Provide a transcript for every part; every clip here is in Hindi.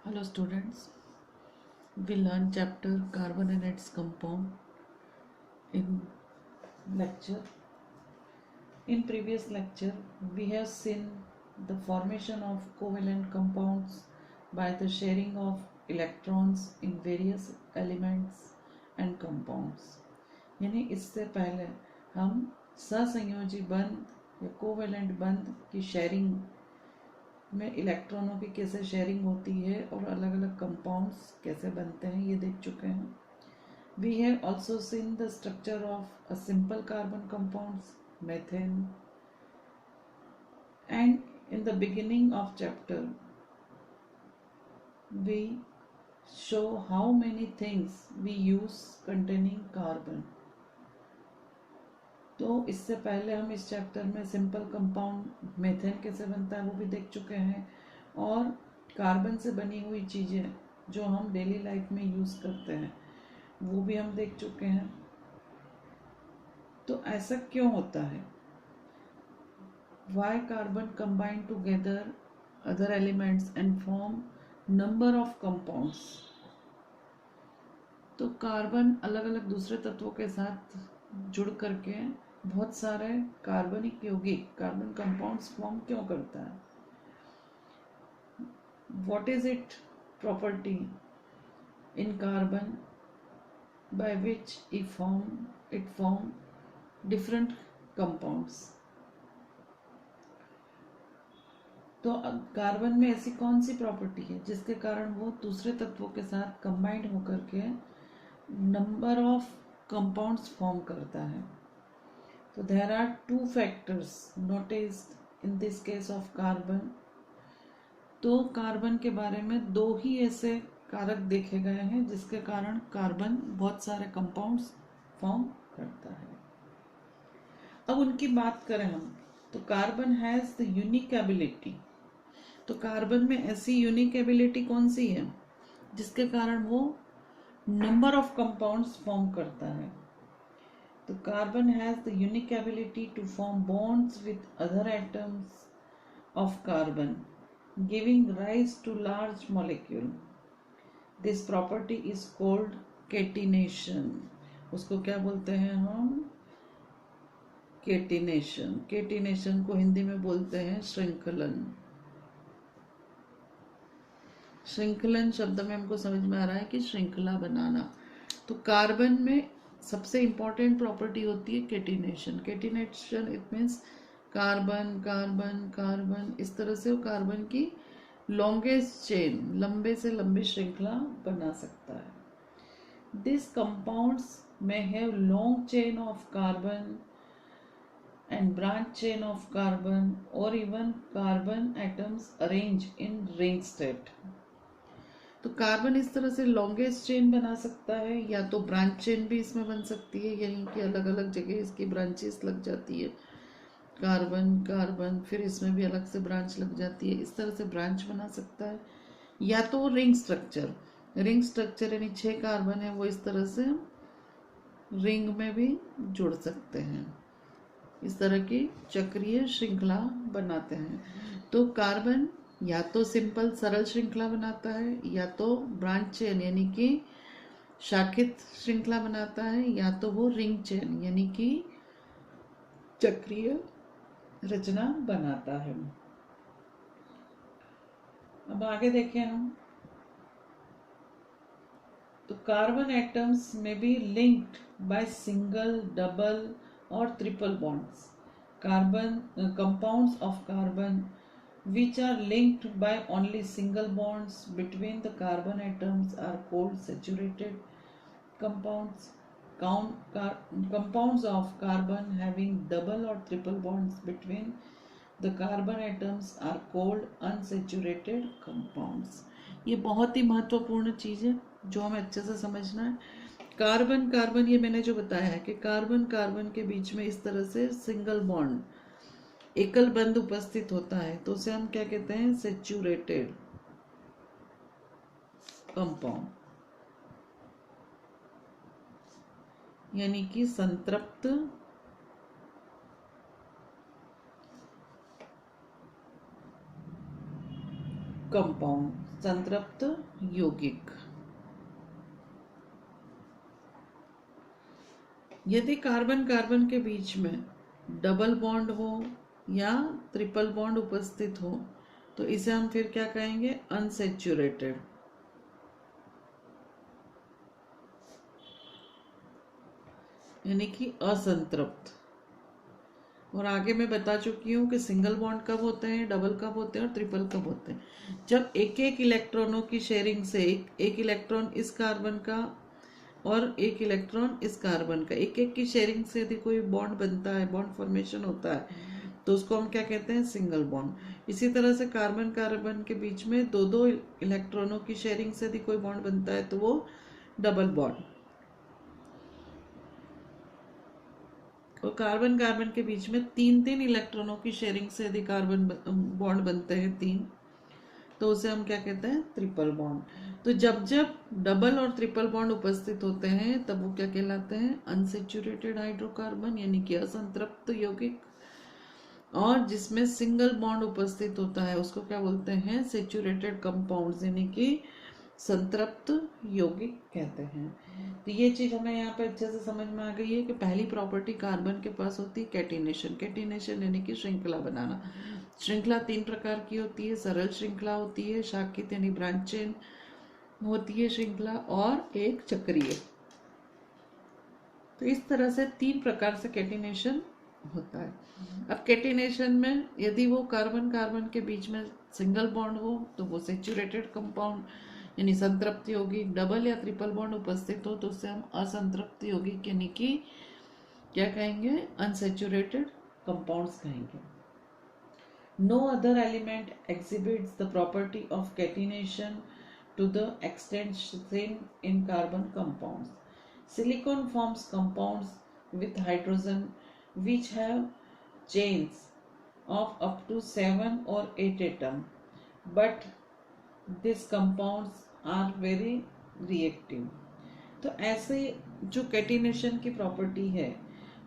Hello students, we learn chapter carbon and its compound in lecture. In previous lecture, we have seen the formation of covalent compounds by the sharing of electrons in various elements and compounds. यानी इससे पहले हम सहसंयोजी बंध या कोवेलेंट बंध की शेयरिंग में इलेक्ट्रॉनों की कैसे शेयरिंग होती है और अलग अलग कंपाउंड्स कैसे बनते हैं ये देख चुके हैं. We have also seen the structure of a simple carbon compounds, methane, and in the beginning of chapter we show how many things we use containing carbon. तो इससे पहले हम इस चैप्टर में सिंपल कंपाउंड मेथेन कैसे बनता है वो भी देख चुके हैं और कार्बन से बनी हुई चीज़ें जो हम डेली लाइफ में यूज़ करते हैं वो भी हम देख चुके हैं. तो ऐसा क्यों होता है? Why carbon combine together other elements and form number of compounds? तो कार्बन अलग अलग दूसरे तत्वों के साथ जुड़ करके बहुत सारे कार्बनिक यौगिक कार्बन कंपाउंड्स फॉर्म क्यों करता है? What is it property in carbon by which it form different compounds? तो कार्बन में ऐसी कौन सी प्रॉपर्टी है जिसके कारण वो दूसरे तत्वों के साथ कंबाइंड होकर के नंबर ऑफ कंपाउंड्स फॉर्म करता है? तो there are two factors noticed in this case of carbon. तो कार्बन के बारे में दो ही ऐसे कारक देखे गए हैं जिसके कारण कार्बन बहुत सारे कंपाउंड्स फॉर्म करता है. अब उनकी बात करें हम तो carbon has the unique ability. तो कार्बन में ऐसी यूनिक एबिलिटी कौन सी है जिसके कारण वो नंबर ऑफ कंपाउंड्स फॉर्म करता है? तो carbon has the unique ability to form bonds with other atoms of carbon giving rise to large molecule. This property is called catenation. उसको क्या बोलते हैं हम? केटिनेशन. केटिनेशन को हिंदी में बोलते हैं श्रृंखलन. श्रृंखलन शब्द में हमको समझ में आ रहा है कि श्रृंखला बनाना. तो कार्बन में सबसे इंपॉर्टेंट प्रॉपर्टी होती है catenation. Catenation it means carbon carbon carbon, इस तरह से वो कार्बन की लॉन्गेस्ट चेन, लंबे से लंबी श्रृंखला बना सकता है. दिस कंपाउंड्स में have long chain of carbon and branch chain of carbon or even carbon atoms arranged in ring state. तो कार्बन इस तरह से लॉन्गेस्ट चेन बना सकता है या तो ब्रांच चेन भी इसमें बन सकती है, यानी कि अलग अलग जगह इसकी ब्रांचेस लग जाती है. कार्बन कार्बन फिर इसमें भी अलग से ब्रांच लग जाती है. इस तरह से ब्रांच बना सकता है. या तो रिंग स्ट्रक्चर, रिंग स्ट्रक्चर यानी 6 कार्बन है वो इस तरह से रिंग में भी जुड़ सकते हैं. इस तरह की चक्रीय श्रृंखला बनाते हैं. तो कार्बन या तो सिंपल सरल श्रृंखला बनाता है या तो ब्रांच चेन यानी कि शाखित श्रृंखला बनाता है या तो वो रिंग चेन यानी कि चक्रीय रचना बनाता है. अब आगे देखें हम तो कार्बन एटम्स में be linked by single, double or triple bonds. Compounds of carbon which are linked by only single bonds between the carbon atoms are called saturated compounds. Compounds of carbon having double or triple bonds between the carbon atoms are called unsaturated compounds. ये बहुत ही महत्वपूर्ण चीज़ है जो हमें अच्छे से समझना है. कार्बन कार्बन ये मैंने जो बताया है कि कार्बन कार्बन के बीच में इस तरह से सिंगल बॉन्ड, एकल बंध उपस्थित होता है तो उसे हम क्या कहते हैं? सैचुरेटेड कंपाउंड, यानी कि संतृप्त कंपाउंड. संतृप्त यौगिक। यदि कार्बन कार्बन के बीच में डबल बॉन्ड हो या ट्रिपल बॉन्ड उपस्थित हो तो इसे हम फिर क्या कहेंगे? अनसेचुरेटेड। यानी कि असंतृप्त। और आगे मैं बता चुकी हूँ कि सिंगल बॉन्ड कब होते हैं, डबल कब होते हैं और ट्रिपल कब होते हैं। जब एक एक इलेक्ट्रॉनों की शेयरिंग से एक इलेक्ट्रॉन इस कार्बन का और एक इलेक्ट्रॉन इस कार्बन का, एक एक की शेयरिंग से यदि कोई बॉन्ड बनता है, बॉन्ड फॉर्मेशन होता है, तो उसको हम क्या कहते हैं? Single bond. इसी तरह से कार्बन कार्बन के बीच में दो दो इलेक्ट्रॉनों की शेयरिंग से यदि कोई बॉन्ड बनता है तो वो डबल बॉन्ड। और कार्बन कार्बन के बीच में तीन तीन इलेक्ट्रॉनों की शेयरिंग से यदि कार्बन बॉन्ड बनते हैं तीन, तो उसे हम क्या कहते हैं? Triple bond. तो जब जब डबल और ट्रिपल बॉन्ड उपस्थित होते हैं तब वो क्या कहलाते हैं? अनसेचुरेटेड हाइड्रोकार्बन, यानी कि असंतृप्त यौगिक। और जिसमें सिंगल बॉन्ड उपस्थित होता है उसको क्या बोलते हैं? सेचुरेटेड कंपाउंड्स, यानी कि संतृप्त यौगिक कहते हैं। तो ये चीज हमें यहाँ पे अच्छे से समझ में आ गई है कि पहली प्रॉपर्टी कार्बन के पास होती है कैटिनेशन। कैटिनेशन यानी कि श्रृंखला बनाना। श्रृंखला तीन प्रकार की होती है, सरल श्रृंखला होती है, शाखित यानी ब्रांच चेन होती है श्रृंखला, और एक चक्रीय। तो इस तरह से तीन प्रकार से कैटिनेशन होता है। अब कैटिनेशन में यदि वो कार्बन कार्बन के बीच में सिंगल बॉन्ड हो तो वो सेचुरेटेड कंपाउंड यानी संतृप्त यौगिक, डबल या ट्रिपल बॉन्ड उपस्थित हो तो उससे हम असंतृप्त यौगिक यानी कि क्या कहेंगे? अनसेचुरेटेड कंपाउंड्स कहेंगे। No other element exhibits the property of catenation to the extent seen in carbon compounds. Silicon forms compounds with hydrogen which have chains of up to 7 or 8 atoms, but these compounds are very reactive. तो ऐसे जो कैटिनेशन की प्रॉपर्टी है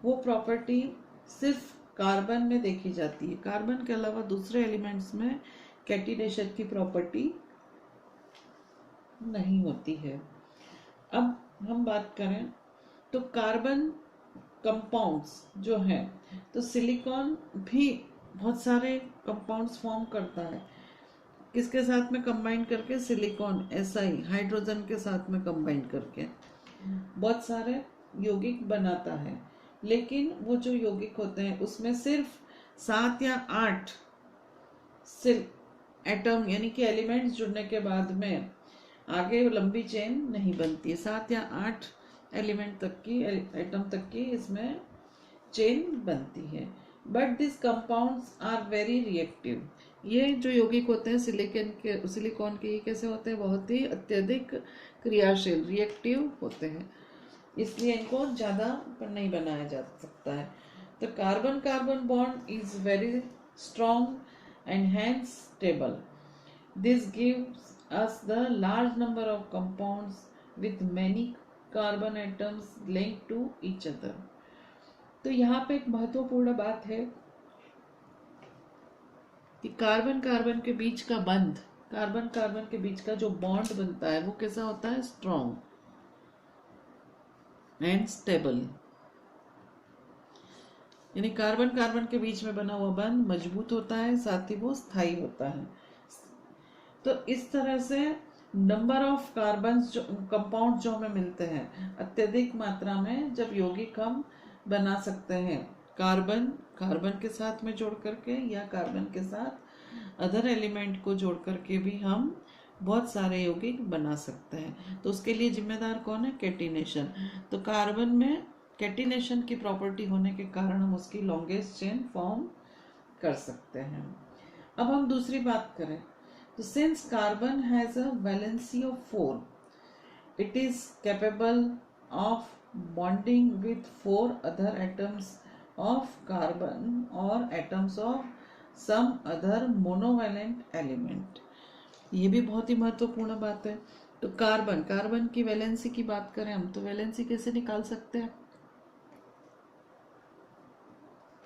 वो प्रॉपर्टी सिर्फ कार्बन में देखी जाती है। कार्बन के अलावा दूसरे एलिमेंट्स में कैटिनेशन की प्रॉपर्टी नहीं होती है। अब हम बात करें तो कार्बन कंपाउंड्स जो हैं, तो सिलिकॉन भी बहुत सारे कंपाउंड्स फॉर्म करता है। किसके साथ में कंबाइन करके? सिलिकॉन SI हाइड्रोजन के साथ में कंबाइन करके बहुत सारे यौगिक बनाता है। लेकिन वो जो यौगिक होते हैं उसमें सिर्फ 7 या 8 एटम यानी कि एलिमेंट्स जुड़ने के बाद में आगे लंबी चेन नहीं बनती है। 7 या 8 एलिमेंट तक की, एटम तक की इसमें चेन बनती है। But this compounds are very reactive. ये जो यौगिक होते हैं सिलिकॉन के, ये कैसे होते हैं? बहुत ही अत्यधिक क्रियाशील, रिएक्टिव होते हैं, इसलिए इनको ज़्यादा नहीं बनाया जा सकता है। तो carbon carbon bond is very strong and hence stable. This gives us the large number of compounds with many carbon atoms linked to each other. तो यहाँ पे एक महत्वपूर्ण बात है कि कार्बन कार्बन के बीच का बंध, कार्बन कार्बन के बीच का जो बॉन्ड बनता है वो कैसा होता है? Strong and stable. यानी कार्बन कार्बन के बीच में बना हुआ बंध मजबूत होता है, साथ ही वो स्थायी होता है। तो इस तरह से नंबर ऑफ कार्बन जो कंपाउंड जो हमें मिलते हैं अत्यधिक मात्रा में जब यौगिक हम बना सकते हैं कार्बन कार्बन के साथ में जोड़ करके या कार्बन के साथ अदर एलिमेंट को जोड़ करके भी हम बहुत सारे यौगिक बना सकते हैं। तो उसके लिए जिम्मेदार कौन है? कैटिनेशन। तो कार्बन में कैटिनेशन की प्रॉपर्टी होने के कारण हम उसकी लॉन्गेस्ट चेन फॉर्म कर सकते हैं। अब हम दूसरी बात करें तो since carbon has a valency of 4, it is capable of bonding with 4 other atoms of carbon or atoms of some other monovalent element। ये भी बहुत ही महत्वपूर्ण बात है। तो कार्बन कार्बन की वैलेंसी की बात करें हम तो वैलेंसी कैसे निकाल सकते हैं?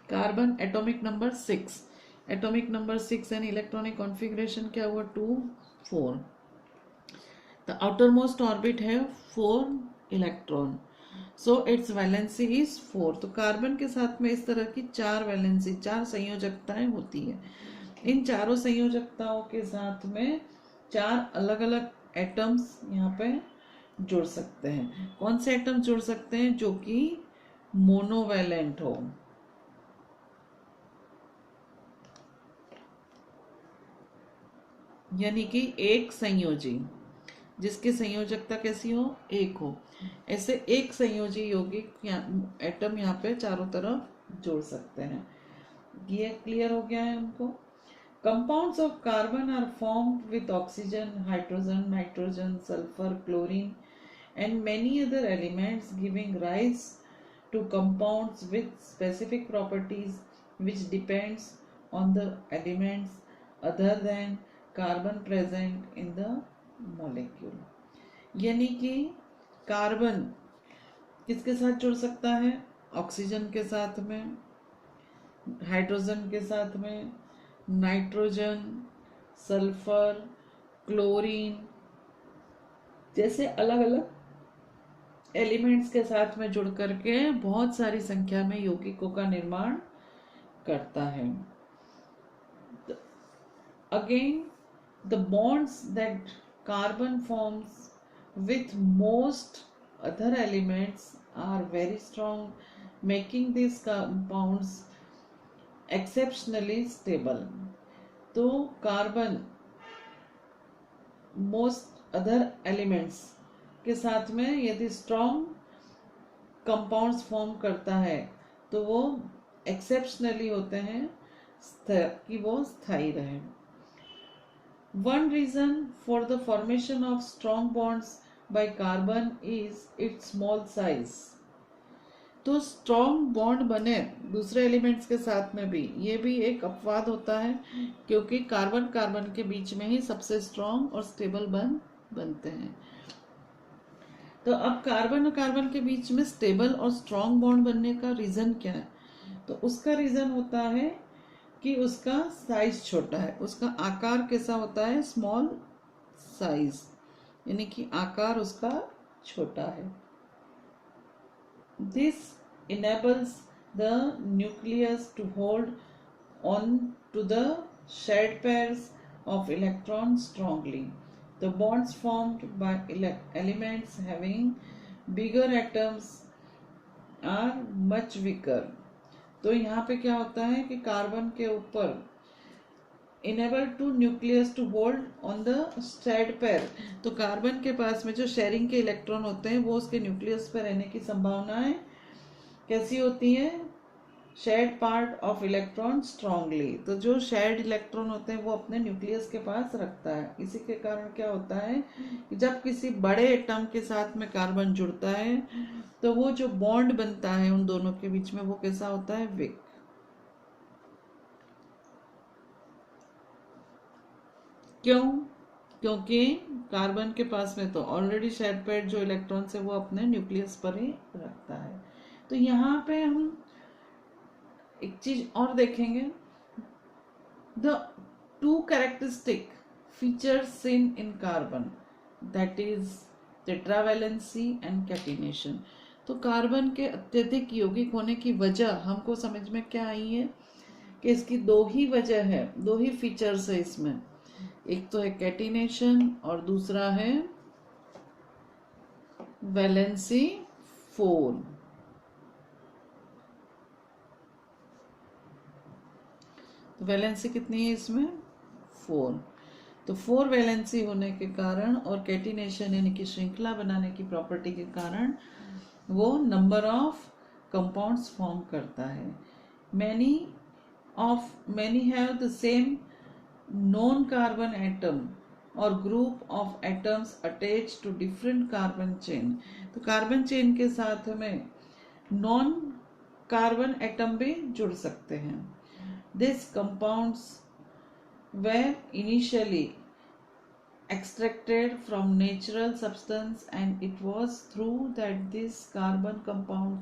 Carbon atomic number 6 and electronic configuration क्या हुआ? 2 4। द आउटर मोस्ट ऑर्बिट है 4 electron, so it's valency is 4। तो कार्बन के साथ में इस तरह की 4 वैलेंसी, 4 संयोजकताएं होती है। इन चारों संयोजकताओं के साथ में 4 अलग अलग एटम्स यहाँ पे जुड़ सकते हैं। कौन से एटम जुड़ सकते हैं? जो कि मोनोवैलेंट हो, यानी कि एक संयोजी, जिसकी संयोजकता कैसी हो? एक हो। ऐसे एक संयोजी यौगिक एटम यहाँ पे चारों तरफ जोड़ सकते हैं। ये क्लियर हो गया है हमको। Compounds of carbon are formed with oxygen, hydrogen, nitrogen, sulfur, chlorine, and many other elements, giving rise to compounds with specific properties which depends on the elements other than carbon present in the molecule। यानी कि कार्बन किसके साथ जुड़ सकता है? ऑक्सीजन के साथ में, हाइड्रोजन के साथ में, नाइट्रोजन, सल्फर, क्लोरीन जैसे अलग अलग एलिमेंट्स के साथ में जुड़ करके बहुत सारी संख्या में यौगिकों का निर्माण करता है। Again the bonds that carbon forms with most other elements are very strong, making these compounds exceptionally stable। तो कार्बन मोस्ट अदर एलिमेंट्स के साथ में यदि स्ट्रॉन्ग कंपाउंड्स फॉर्म करता है तो वो एक्सेप्शनली होते हैं कि वो स्थायी रहे। One reason for the formation of strong bonds by carbon is its small size. तो स्ट्रॉन्ग बॉन्ड बने दूसरे एलिमेंट्स के साथ में भी, ये भी एक अपवाद होता है, क्योंकि कार्बन कार्बन के बीच में ही सबसे स्ट्रॉन्ग और स्टेबल बॉन्ड बनते हैं। तो अब कार्बन और कार्बन के बीच में स्टेबल और स्ट्रॉन्ग बॉन्ड बनने का रीजन क्या है? तो उसका रीजन होता है कि उसका साइज छोटा है, उसका आकार कैसा होता है? स्मॉल साइज, यानी कि आकार उसका छोटा है। This enables the nucleus to hold on to the shared pairs of electrons strongly. The bonds formed by elements having bigger atoms are much weaker। तो यहाँ पे क्या होता है कि कार्बन के ऊपर enable to nucleus to hold on the shared pair, तो कार्बन के पास में जो शेयरिंग के इलेक्ट्रॉन होते हैं वो उसके न्यूक्लियस पर रहने की संभावनाएं कैसी होती है? Shared part of electron strongly. तो जो शेयर्ड इलेक्ट्रॉन होते हैं वो अपने न्यूक्लियस के पास रखता है। इसी के कारण क्या होता है कि जब किसी बड़े एटम के साथ में कार्बन जुड़ता है तो वो जो बॉन्ड बनता है उन दोनों के बीच में वो कैसा होता है? वीक। क्यों? क्योंकि कार्बन के पास में तो ऑलरेडी शेयर्ड पेयर जो इलेक्ट्रॉन्स है वो अपने न्यूक्लियस पर ही रखता है। तो यहाँ पे हम एक चीज और देखेंगे, the two characteristic features seen in carbon, that is tetravalency and catenation. तो कार्बन के अत्यधिक यौगिक होने की वजह हमको समझ में क्या आई है कि इसकी दो ही वजह है, दो ही फीचर्स है इसमें। एक तो है कैटिनेशन और दूसरा है वैलेंसी 4। तो वैलेंसी कितनी है इसमें? 4। तो 4 वैलेंसी होने के कारण और कैटिनेशन यानी कि श्रृंखला बनाने की प्रॉपर्टी के कारण वो नंबर ऑफ कंपाउंड्स फॉर्म करता है। Many have the same non carbon atom और group of atoms attach to different carbon chain. तो कार्बन चेन के साथ में नॉन कार्बन एटम भी जुड़ सकते हैं। These compounds were initially extracted from natural substance and it was through that this carbon compound,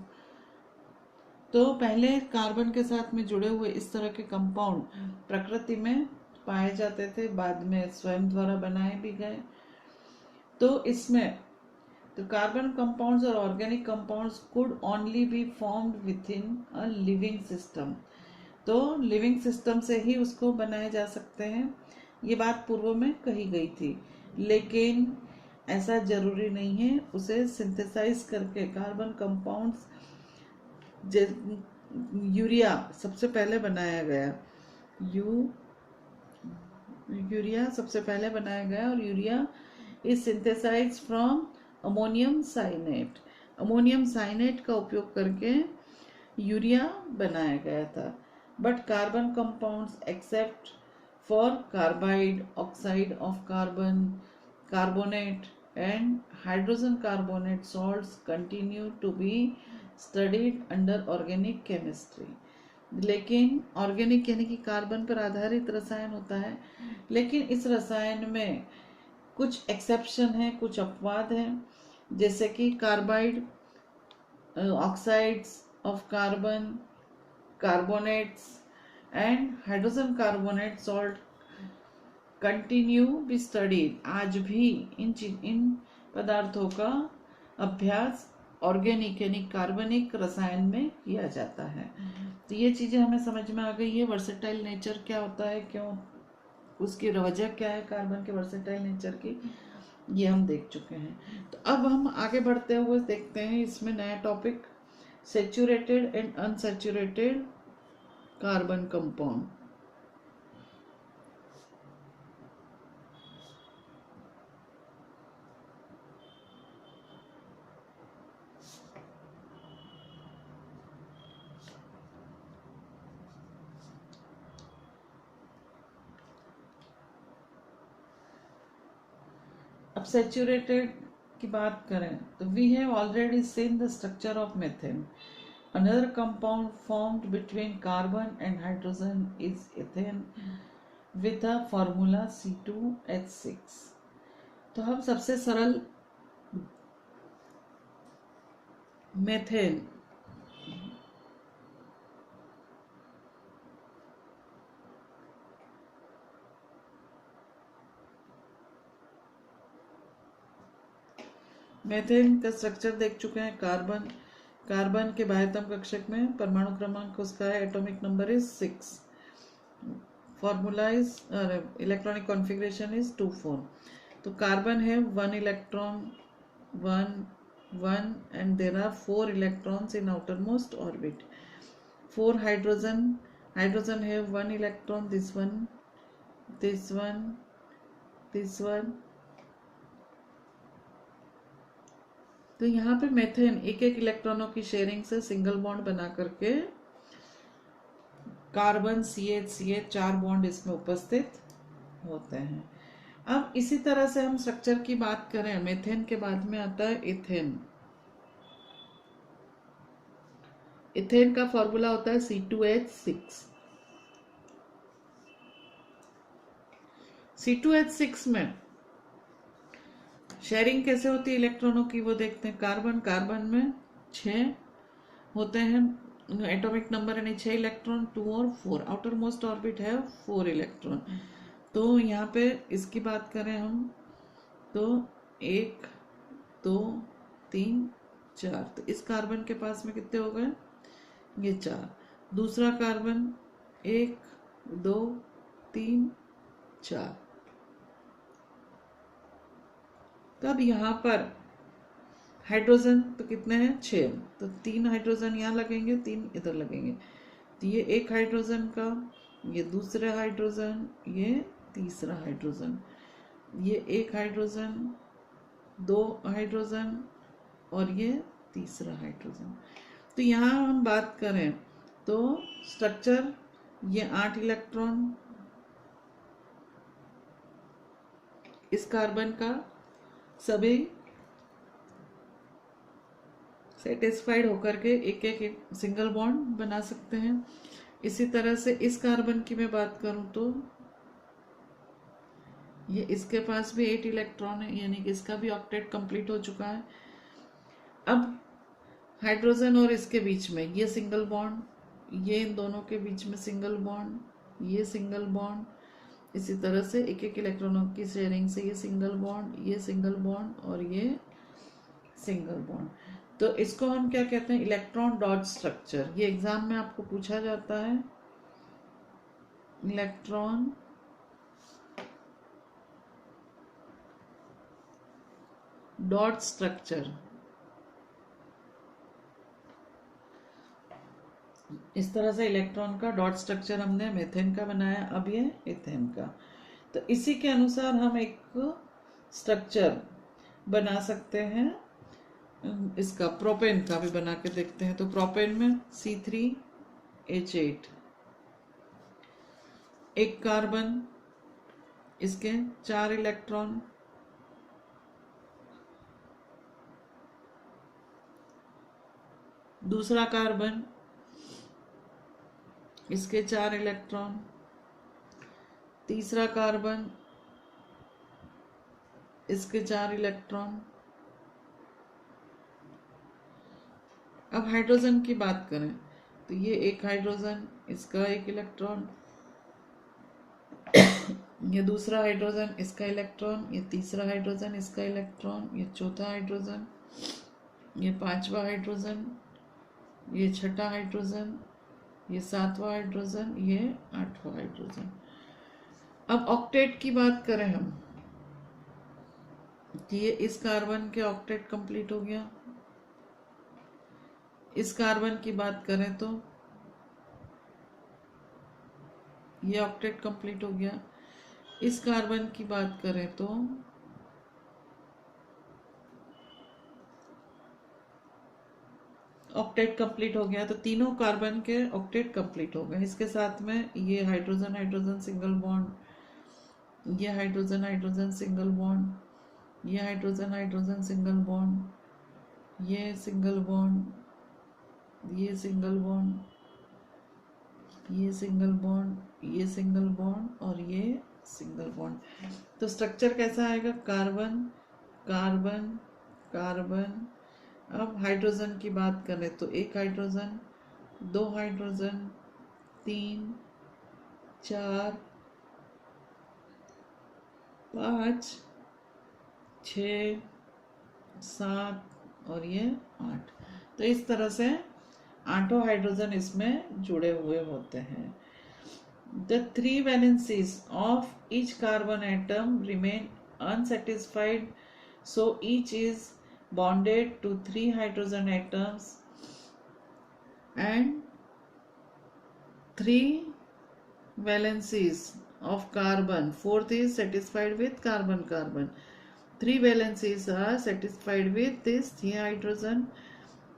तो पहले कार्बन के साथ में जुड़े हुए इस तरह के कंपाउंड प्रकृति में पाए जाते थे, बाद में स्वयं द्वारा बनाए भी गए। तो इसमें तो कार्बन कंपाउंड्स और organic compounds could only be formed with in a living system. तो लिविंग सिस्टम से ही उसको बनाए जा सकते हैं, ये बात पूर्व में कही गई थी। लेकिन ऐसा जरूरी नहीं है, उसे सिंथेसाइज करके कार्बन कंपाउंड्स यूरिया सबसे पहले बनाया गया। यूरिया सबसे पहले बनाया गया और urea is synthesise from ammonium cyanate. Ammonium cyanate का उपयोग करके यूरिया बनाया गया था। But carbon compounds except for carbide, oxide of carbon, carbonate and hydrogen carbonate salts continue to be studied under organic chemistry। लेकिन ऑर्गेनिक यानी कि कार्बन पर आधारित रसायन होता है, लेकिन इस रसायन में कुछ एक्सेप्शन है, कुछ अपवाद हैं, जैसे कि carbide, oxides of carbon, carbonates and hydrogen carbonate salt continue be studied. आज भी इन पदार्थों का अभ्यास ऑर्गेनिक यानी कार्बनिक रसायन में किया जाता है। तो ये चीजें हमें समझ में आ गई है, वर्सेटाइल नेचर क्या होता है, क्यों, उसकी वजह क्या है कार्बन के वर्सेटाइल नेचर की, ये हम देख चुके हैं। तो अब हम आगे बढ़ते हुए देखते हैं इसमें नया topic, saturated and unsaturated carbon compound. अब सैचुरेटेड की बात करें तो we have already seen the structure of methane. Another compound formed between carbon and hydrogen is ethane with a formula C2H6। तो हम सबसे सरल मेथेन मेथेन का स्ट्रक्चर देख चुके हैं। कार्बन के बाह्यतम कक्षक में परमाणु क्रमांक उसका है, atomic number is 6, formula is electronic configuration is 2,4। तो कार्बन है 1 electron 1 and there are 4 electrons in outer most orbit. 4 hydrogen है 1 electron, this one, this one, this one. तो यहाँ पे मेथेन एक इलेक्ट्रॉनों की शेयरिंग से सिंगल बॉन्ड बना करके कार्बन CH 4 बॉन्ड इसमें उपस्थित होते हैं। अब इसी तरह से हम स्ट्रक्चर की बात करें, मेथेन के बाद में आता है इथेन। इथेन का फॉर्मूला होता है C2H6। C2H6 में शेयरिंग कैसे होती है इलेक्ट्रॉनों की वो देखते हैं। कार्बन में 6 होते हैं, एटॉमिक नंबर यानी 6 इलेक्ट्रॉन, 2 और 4, आउटर मोस्ट ऑर्बिट है 4 इलेक्ट्रॉन। तो यहाँ पे इसकी बात करें हम तो 1 2 3 4, तो इस कार्बन के पास में कितने हो गए, ये 4। दूसरा कार्बन 1 2 3 4। तो अब यहाँ पर हाइड्रोजन तो कितने हैं, 6, तो 3 हाइड्रोजन यहाँ लगेंगे, 3 इधर लगेंगे। तो ये एक हाइड्रोजन का, ये दूसरा हाइड्रोजन, ये तीसरा हाइड्रोजन, ये एक हाइड्रोजन, 2 हाइड्रोजन और ये तीसरा हाइड्रोजन। तो यहाँ हम बात करें तो स्ट्रक्चर, ये 8 इलेक्ट्रॉन इस कार्बन का, सभी सेटिस्फाइड होकर के एक सिंगल बॉन्ड बना सकते हैं। इसी तरह से इस कार्बन की मैं बात करूं तो ये इसके पास भी 8 इलेक्ट्रॉन है, यानी कि इसका भी ऑक्टेट कंप्लीट हो चुका है। अब हाइड्रोजन और इसके बीच में ये सिंगल बॉन्ड, ये इन दोनों के बीच में सिंगल बॉन्ड, ये सिंगल बॉन्ड, इसी तरह से एक एक इलेक्ट्रॉनों की शेयरिंग से ये सिंगल बॉन्ड, ये सिंगल बॉन्ड और ये सिंगल बॉन्ड। तो इसको हम क्या कहते हैं, इलेक्ट्रॉन डॉट स्ट्रक्चर। ये एग्जाम में आपको पूछा जाता है, इलेक्ट्रॉन डॉट स्ट्रक्चर। इस तरह से इलेक्ट्रॉन का डॉट स्ट्रक्चर हमने मेथेन का बनाया, अब ये इथेन का। तो इसी के अनुसार हम एक स्ट्रक्चर बना सकते हैं, इसका प्रोपेन का भी बना के देखते हैं। तो प्रोपेन में C3H8, एक कार्बन, इसके 4 इलेक्ट्रॉन, दूसरा कार्बन, इसके 4 इलेक्ट्रॉन, तीसरा कार्बन, इसके 4 इलेक्ट्रॉन। अब हाइड्रोजन की बात करें तो ये एक हाइड्रोजन, इसका 1 इलेक्ट्रॉन, ये दूसरा हाइड्रोजन, इसका इलेक्ट्रॉन, ये तीसरा हाइड्रोजन, इसका इलेक्ट्रॉन, ये चौथा हाइड्रोजन, ये 5वां हाइड्रोजन, ये 6ठा हाइड्रोजन, ये 7वां हाइड्रोजन, ये 8वां हाइड्रोजन। अब ऑक्टेट की बात करें हम, ये इस कार्बन के ऑक्टेट कंप्लीट हो गया। इस कार्बन की बात करें तो ये ऑक्टेट कंप्लीट हो गया। इस कार्बन की बात करें तो ऑक्टेट कंप्लीट हो गया। तो तीनों कार्बन के ऑक्टेट कंप्लीट हो गए। इसके साथ में ये हाइड्रोजन हाइड्रोजन सिंगल बॉन्ड, ये हाइड्रोजन हाइड्रोजन सिंगल बॉन्ड, ये हाइड्रोजन हाइड्रोजन सिंगल बॉन्ड, ये सिंगल बॉन्ड, ये सिंगल बॉन्ड, ये सिंगल बॉन्ड, ये सिंगल बॉन्ड और ये सिंगल बॉन्ड। तो स्ट्रक्चर कैसा आएगा, कार्बन कार्बन कार्बन। अब हाइड्रोजन की बात करें तो 1 हाइड्रोजन, 2 हाइड्रोजन, 3, 4, 5, 6, 7 और ये 8। तो इस तरह से 8 हाइड्रोजन इसमें जुड़े हुए होते हैं। The 3 valencies of each carbon atom remain unsatisfied, so each is bonded to 3 hydrogen atoms and 3 valencies of carbon. 4th is satisfied with carbon-carbon. 3 valencies are satisfied with this 3 hydrogen.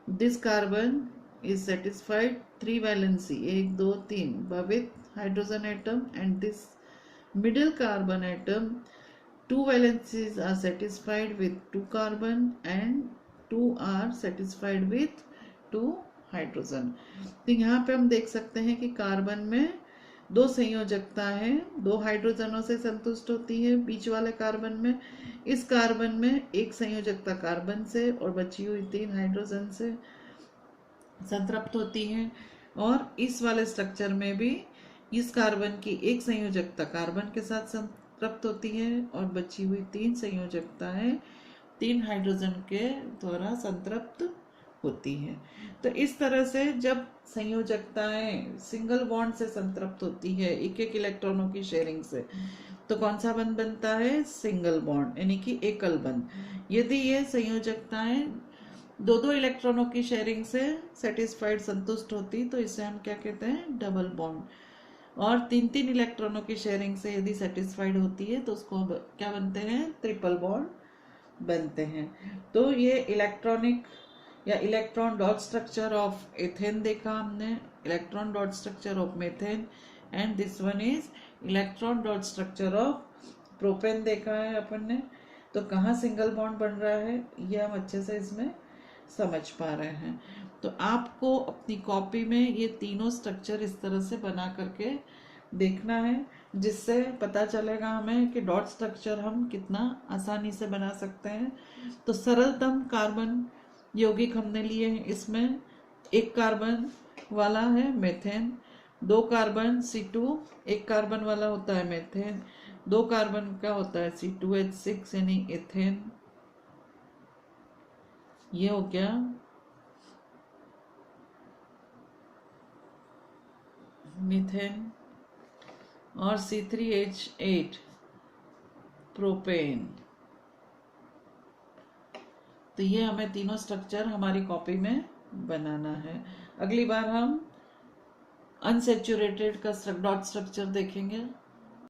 This carbon is satisfied 3 valency 1 2 3 with hydrogen atom, and this middle carbon atom 2 valencies are satisfied with 2 carbon and 2 are satisfied with 2 hydrogen. तो यहाँ पे हम देख सकते हैं कि कार्बन में 2 संयोजकता है, 2 हाइड्रोजनों से संतुष्ट होती है बीच वाले कार्बन में। इस कार्बन में 1 संयोजकता कार्बन से और बची हुई 3 हाइड्रोजन से संतृप्त होती है। और इस वाले स्ट्रक्चर में भी इस कार्बन की 1 संयोजकता कार्बन के साथ संतृप्त होती है और बची हुई 3 संयोजकताएं 3 हाइड्रोजन के द्वारा संतृप्त होती है। तो इस तरह से जब संयोजकताएं सिंगल बॉन्ड से संतृप्त होती है एक एक इलेक्ट्रॉनों की शेयरिंग से, तो कौन सा बंध बनता है, सिंगल बॉन्ड, यानी कि एकल बंध। यदि ये संयोजकताएं 2-2 इलेक्ट्रॉनों की शेयरिंग से सेटिस्फाइड संतुष्ट होती तो इसे हम क्या कहते हैं, डबल बॉन्ड। और 3-3 इलेक्ट्रॉनों की शेयरिंग से यदि सेटिस्फाइड होती है तो उसको क्या बनते हैं, ट्रिपल बॉन्ड बनते हैं। तो ये इलेक्ट्रॉनिक या electron dot structure of ethane देखा हमने, electron dot structure of methane, and this one is electron dot structure of propane देखा है अपन ने। तो कहाँ सिंगल बॉन्ड बन रहा है ये हम अच्छे से इसमें समझ पा रहे हैं। तो आपको अपनी कॉपी में ये तीनों स्ट्रक्चर इस तरह से बना करके देखना है, जिससे पता चलेगा हमें कि डॉट स्ट्रक्चर हम कितना आसानी से बना सकते हैं। तो सरलतम कार्बन यौगिक हमने लिए हैं, इसमें 1 कार्बन वाला है मेथेन, 2 कार्बन C2, एक कार्बन वाला होता है मेथेन, 2 कार्बन का होता है C2H6 यानी एथेन। ये हो गया मीथेन। और C3H8 प्रोपेन। तो ये हमें तीनों स्ट्रक्चर हमारी कॉपी में बनाना है। अगली बार हम अनसेचुरेटेड का डॉट स्ट्रक्चर देखेंगे।